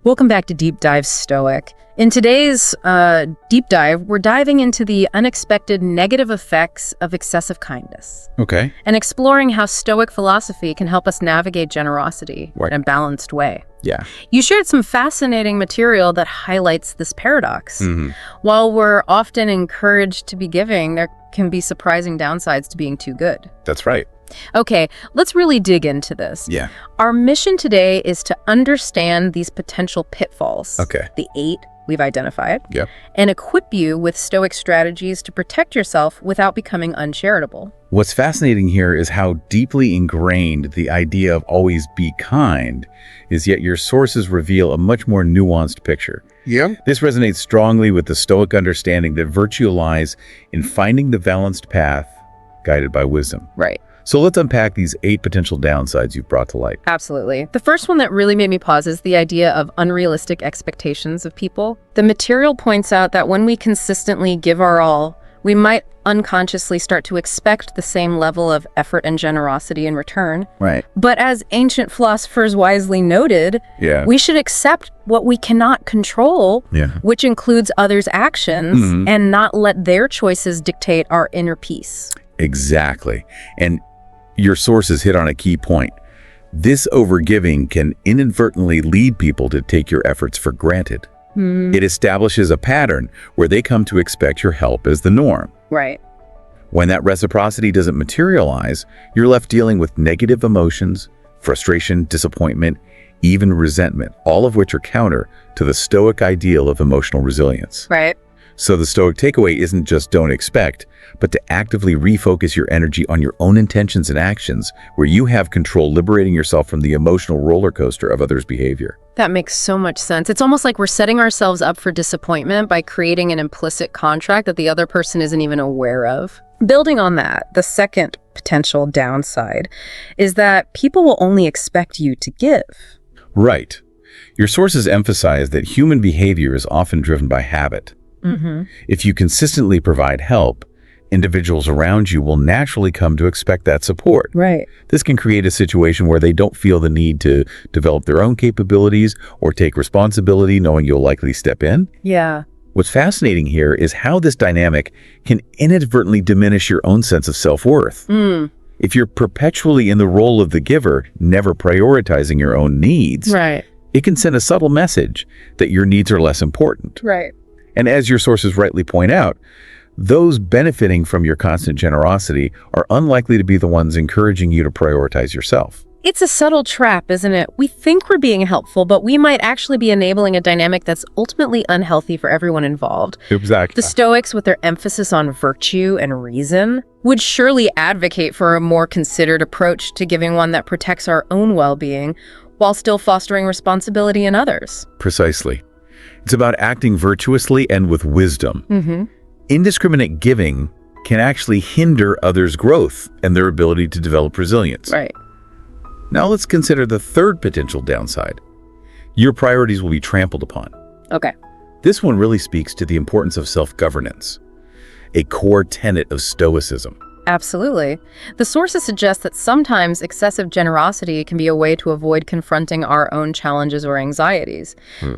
Welcome back to Deep Dive Stoic. In today's deep dive, we're diving into the unexpected negative effects of excessive kindness. Okay. And exploring how Stoic philosophy can help us navigate generosity in a balanced way. Yeah. You shared some fascinating material that highlights this paradox. While we're often encouraged to be giving, there can be surprising downsides to being too good. That's right. Okay, let's really dig into this. Yeah. Our mission today is to understand these potential pitfalls. Okay. The 8 we've identified. Yep. And equip you with Stoic strategies to protect yourself without becoming uncharitable. What's fascinating here is how deeply ingrained the idea of always be kind is, yet your sources reveal a much more nuanced picture. Yeah. This resonates strongly with the Stoic understanding that virtue lies in finding the balanced path guided by wisdom. Right. So let's unpack these 8 potential downsides you've brought to light. Absolutely. The first one that really made me pause is the idea of unrealistic expectations of people. The material points out that when we consistently give our all, we might unconsciously start to expect the same level of effort and generosity in return. Right. But as ancient philosophers wisely noted, we should accept what we cannot control, which includes others' actions, and not let their choices dictate our inner peace. Exactly. And your sources hit on a key point. This overgiving can inadvertently lead people to take your efforts for granted. It establishes a pattern where they come to expect your help as the norm. Right. When that reciprocity doesn't materialize, you're left dealing with negative emotions, frustration, disappointment, even resentment, all of which are counter to the Stoic ideal of emotional resilience. Right. So the Stoic takeaway isn't just don't expect, but to actively refocus your energy on your own intentions and actions where you have control, liberating yourself from the emotional roller coaster of others' behavior. That makes so much sense. It's almost like we're setting ourselves up for disappointment by creating an implicit contract that the other person isn't even aware of. Building on that, the second potential downside is that people will only expect you to give. Right. Your sources emphasize that human behavior is often driven by habit. If you consistently provide help, individuals around you will naturally come to expect that support. Right. This can create a situation where they don't feel the need to develop their own capabilities or take responsibility, knowing you'll likely step in. Yeah. What's fascinating here is how this dynamic can inadvertently diminish your own sense of self-worth. If you're perpetually in the role of the giver, never prioritizing your own needs, it can send a subtle message that your needs are less important. Right. And as your sources rightly point out, those benefiting from your constant generosity are unlikely to be the ones encouraging you to prioritize yourself. It's a subtle trap, isn't it? We think we're being helpful, but we might actually be enabling a dynamic that's ultimately unhealthy for everyone involved. Exactly. The Stoics, with their emphasis on virtue and reason, would surely advocate for a more considered approach to giving, one that protects our own well-being while still fostering responsibility in others. Precisely. It's about acting virtuously and with wisdom. Indiscriminate giving can actually hinder others' growth and their ability to develop resilience. Right. Now let's consider the third potential downside. Your priorities will be trampled upon. Okay. This one really speaks to the importance of self-governance, a core tenet of Stoicism. Absolutely. The sources suggest that sometimes excessive generosity can be a way to avoid confronting our own challenges or anxieties.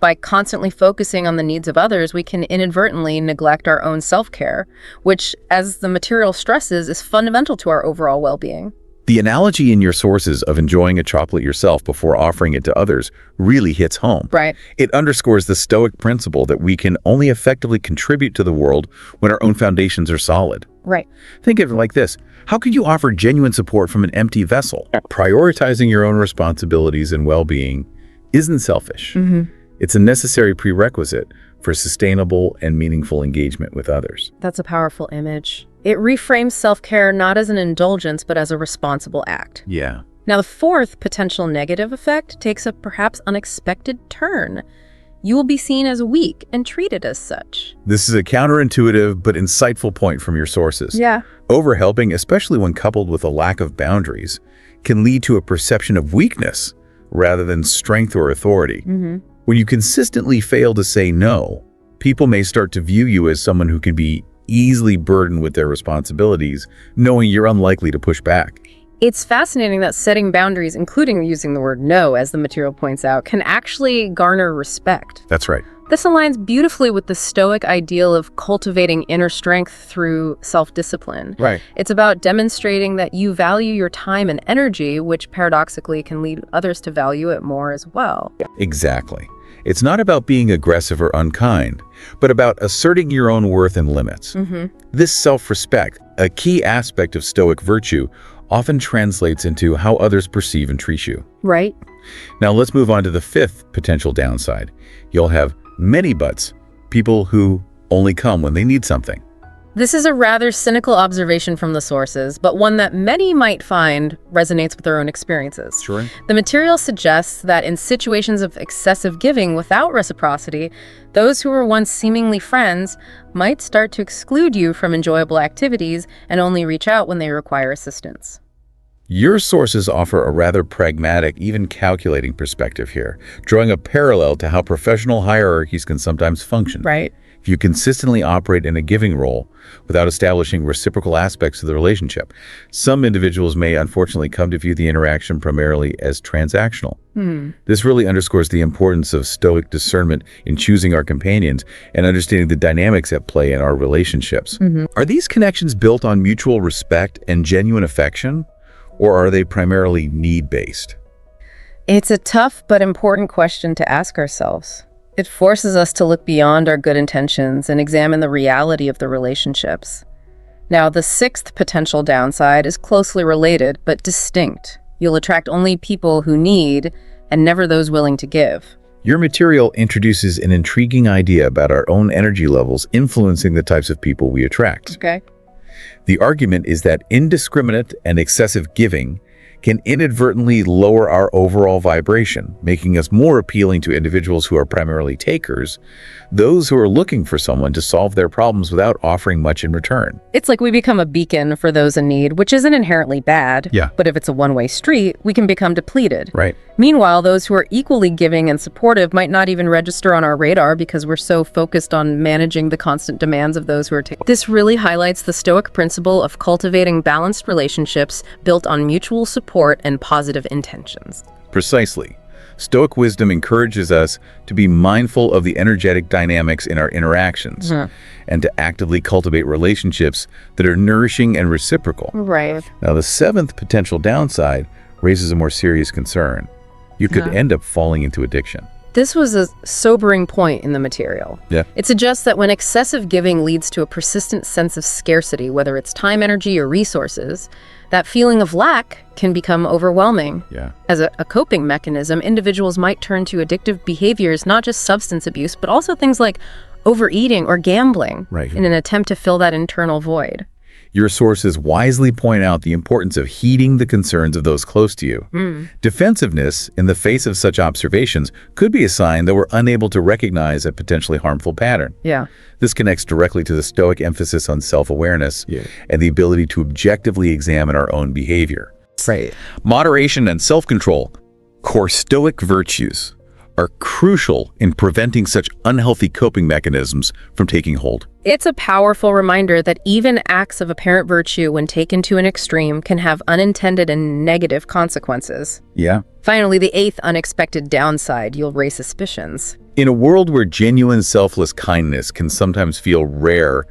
By constantly focusing on the needs of others, we can inadvertently neglect our own self-care, which, as the material stresses, is fundamental to our overall well-being. The analogy in your sources of enjoying a chocolate yourself before offering it to others really hits home. Right. It underscores the Stoic principle that we can only effectively contribute to the world when our own foundations are solid. Right. Think of it like this. How could you offer genuine support from an empty vessel? Prioritizing your own responsibilities and well-being isn't selfish. It's a necessary prerequisite for sustainable and meaningful engagement with others. That's a powerful image. It reframes self-care not as an indulgence, but as a responsible act. Yeah. Now, the fourth potential negative effect takes a perhaps unexpected turn. You will be seen as weak and treated as such. This is a counterintuitive but insightful point from your sources. Yeah. Overhelping, especially when coupled with a lack of boundaries, can lead to a perception of weakness rather than strength or authority. When you consistently fail to say no, people may start to view you as someone who can be easily burdened with their responsibilities, knowing you're unlikely to push back. It's fascinating that setting boundaries, including using the word no, as the material points out, can actually garner respect. That's right. This aligns beautifully with the Stoic ideal of cultivating inner strength through self-discipline. Right. It's about demonstrating that you value your time and energy, which paradoxically can lead others to value it more as well. Exactly. It's not about being aggressive or unkind, but about asserting your own worth and limits. This self-respect, a key aspect of Stoic virtue, often translates into how others perceive and treat you. Right. Now let's move on to the fifth potential downside. You'll have many buts, people who only come when they need something. This is a rather cynical observation from the sources, but one that many might find resonates with their own experiences. Sure. The material suggests that in situations of excessive giving without reciprocity, those who were once seemingly friends might start to exclude you from enjoyable activities and only reach out when they require assistance. Your sources offer a rather pragmatic, even calculating perspective here, drawing a parallel to how professional hierarchies can sometimes function. Right. If you consistently operate in a giving role without establishing reciprocal aspects of the relationship, some individuals may unfortunately come to view the interaction primarily as transactional. This really underscores the importance of Stoic discernment in choosing our companions and understanding the dynamics at play in our relationships. Are these connections built on mutual respect and genuine affection, or are they primarily need-based? It's a tough but important question to ask ourselves. It forces us to look beyond our good intentions and examine the reality of the relationships. Now, the sixth potential downside is closely related but distinct. You'll attract only people who need and never those willing to give. Your material introduces an intriguing idea about our own energy levels influencing the types of people we attract. Okay. The argument is that indiscriminate and excessive giving can inadvertently lower our overall vibration, making us more appealing to individuals who are primarily takers, those who are looking for someone to solve their problems without offering much in return. It's like we become a beacon for those in need, which isn't inherently bad. Yeah. But if it's a one-way street, we can become depleted. Right. Meanwhile, those who are equally giving and supportive might not even register on our radar because we're so focused on managing the constant demands of those who are taking. This really highlights the Stoic principle of cultivating balanced relationships built on mutual support and positive intentions. Precisely. Stoic wisdom encourages us to be mindful of the energetic dynamics in our interactions and to actively cultivate relationships that are nourishing and reciprocal. Right. Now, the seventh potential downside raises a more serious concern. You could end up falling into addiction. This was a sobering point in the material. Yeah. It suggests that when excessive giving leads to a persistent sense of scarcity, whether it's time, energy, or resources, that feeling of lack can become overwhelming. Yeah. As a coping mechanism, individuals might turn to addictive behaviors, not just substance abuse, but also things like overeating or gambling, Right. in an attempt to fill that internal void. Your sources wisely point out the importance of heeding the concerns of those close to you. Defensiveness in the face of such observations could be a sign that we're unable to recognize a potentially harmful pattern. Yeah. This connects directly to the Stoic emphasis on self-awareness and the ability to objectively examine our own behavior. Right. Moderation and self-control, core Stoic virtues, are crucial in preventing such unhealthy coping mechanisms from taking hold. It's a powerful reminder that even acts of apparent virtue, when taken to an extreme, can have unintended and negative consequences. Yeah. Finally, the eighth unexpected downside, you'll raise suspicions. In a world where genuine selfless kindness can sometimes feel rare,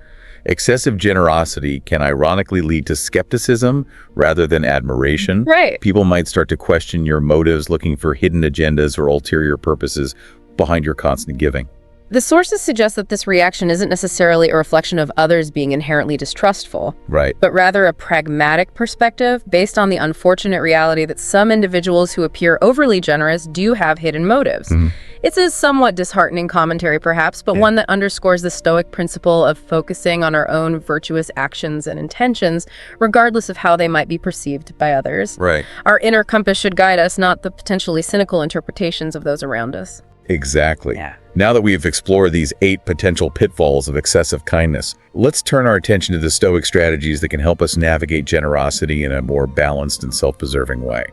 excessive generosity can ironically lead to skepticism rather than admiration. Right. People might start to question your motives, looking for hidden agendas or ulterior purposes behind your constant giving. The sources suggest that this reaction isn't necessarily a reflection of others being inherently distrustful, Right. but rather a pragmatic perspective based on the unfortunate reality that some individuals who appear overly generous do have hidden motives. It's a somewhat disheartening commentary, perhaps, but one that underscores the Stoic principle of focusing on our own virtuous actions and intentions, regardless of how they might be perceived by others. Right. Our inner compass should guide us, not the potentially cynical interpretations of those around us. Exactly. Yeah. Now that we've explored these 8 potential pitfalls of excessive kindness, let's turn our attention to the Stoic strategies that can help us navigate generosity in a more balanced and self-preserving way.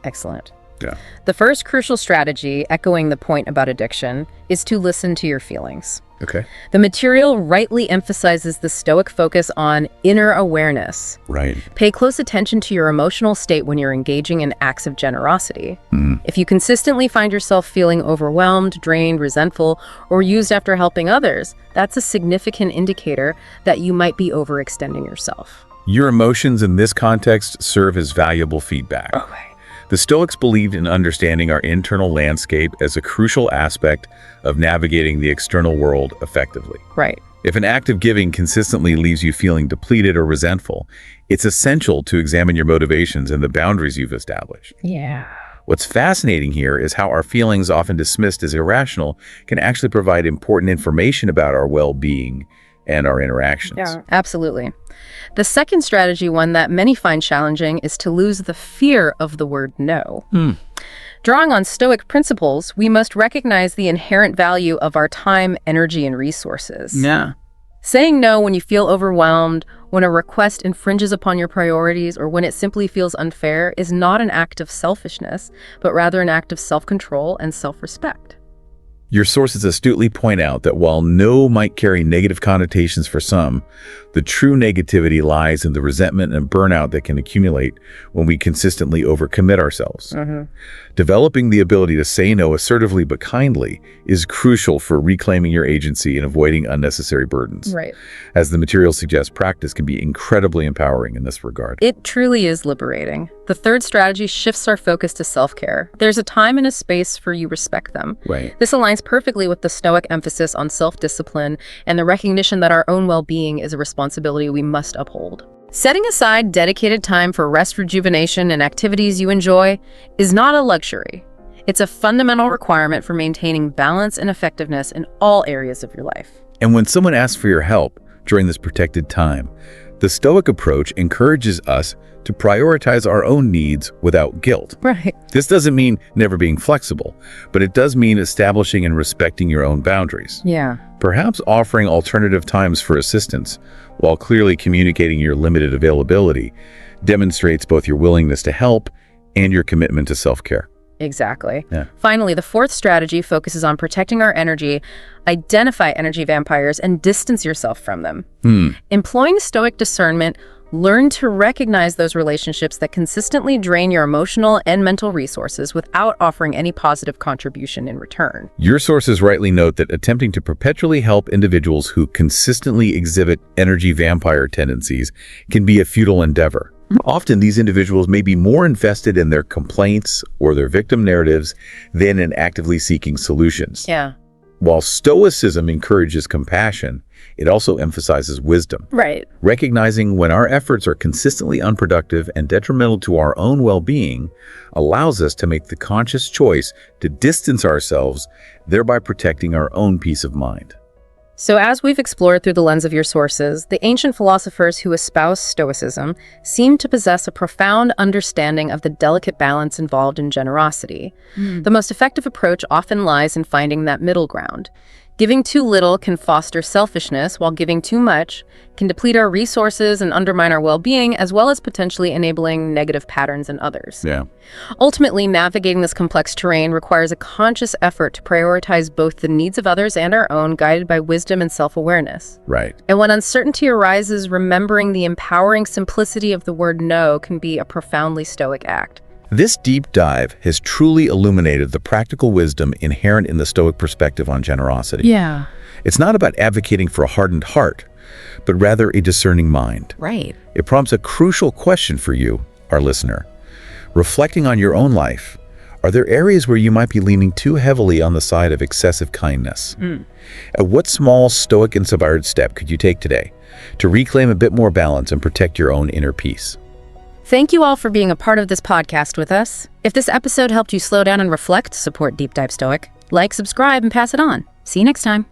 Excellent. Yeah. The first crucial strategy, echoing the point about addiction, is to listen to your feelings. Okay. The material rightly emphasizes the Stoic focus on inner awareness. Right. Pay close attention to your emotional state when you're engaging in acts of generosity. If you consistently find yourself feeling overwhelmed, drained, resentful, or used after helping others, that's a significant indicator that you might be overextending yourself. Your emotions in this context serve as valuable feedback. Okay. The Stoics believed in understanding our internal landscape as a crucial aspect of navigating the external world effectively. Right. If an act of giving consistently leaves you feeling depleted or resentful, it's essential to examine your motivations and the boundaries you've established. Yeah. What's fascinating here is how our feelings, often dismissed as irrational, can actually provide important information about our well-being and our interactions. Yeah, absolutely. The second strategy, one that many find challenging, is to lose the fear of the word no. Drawing on Stoic principles, we must recognize the inherent value of our time, energy, and resources. Yeah. Saying no when you feel overwhelmed, when a request infringes upon your priorities, or when it simply feels unfair is not an act of selfishness, but rather an act of self-control and self-respect. Your sources astutely point out that while no might carry negative connotations for some, the true negativity lies in the resentment and burnout that can accumulate when we consistently overcommit ourselves. Developing the ability to say no assertively but kindly is crucial for reclaiming your agency and avoiding unnecessary burdens. Right. As the material suggests, practice can be incredibly empowering in this regard. It truly is liberating. The third strategy shifts our focus to self-care. There's a time and a space for you respect them. Right. This aligns perfectly with the Stoic emphasis on self-discipline and the recognition that our own well-being is a responsibility we must uphold. Setting aside dedicated time for rest, rejuvenation, and activities you enjoy is not a luxury. It's a fundamental requirement for maintaining balance and effectiveness in all areas of your life. And when someone asks for your help during this protected time, the Stoic approach encourages us to prioritize our own needs without guilt. Right. This doesn't mean never being flexible, but it does mean establishing and respecting your own boundaries. Yeah. Perhaps offering alternative times for assistance, while clearly communicating your limited availability, demonstrates both your willingness to help and your commitment to self-care. Exactly. Yeah. Finally, the fourth strategy focuses on protecting our energy. Identify energy vampires and distance yourself from them. Employing Stoic discernment, learn to recognize those relationships that consistently drain your emotional and mental resources without offering any positive contribution in return. Your sources rightly note that attempting to perpetually help individuals who consistently exhibit energy vampire tendencies can be a futile endeavor. Often these individuals may be more invested in their complaints or their victim narratives than in actively seeking solutions. Yeah. While Stoicism encourages compassion, it also emphasizes wisdom. Right. Recognizing when our efforts are consistently unproductive and detrimental to our own well-being allows us to make the conscious choice to distance ourselves, thereby protecting our own peace of mind. So as we've explored through the lens of your sources, the ancient philosophers who espouse Stoicism seem to possess a profound understanding of the delicate balance involved in generosity. The most effective approach often lies in finding that middle ground. Giving too little can foster selfishness, while giving too much can deplete our resources and undermine our well-being, as well as potentially enabling negative patterns in others. Yeah. Ultimately, navigating this complex terrain requires a conscious effort to prioritize both the needs of others and our own, guided by wisdom and self-awareness. Right. And when uncertainty arises, remembering the empowering simplicity of the word no can be a profoundly Stoic act. This deep dive has truly illuminated the practical wisdom inherent in the Stoic perspective on generosity. Yeah. It's not about advocating for a hardened heart, but rather a discerning mind. Right. It prompts a crucial question for you, our listener. Reflecting on your own life, are there areas where you might be leaning too heavily on the side of excessive kindness? What small Stoic-inspired step could you take today to reclaim a bit more balance and protect your own inner peace? Thank you all for being a part of this podcast with us. If this episode helped you slow down and reflect, support Deep Dive Stoic, like, subscribe, and pass it on. See you next time.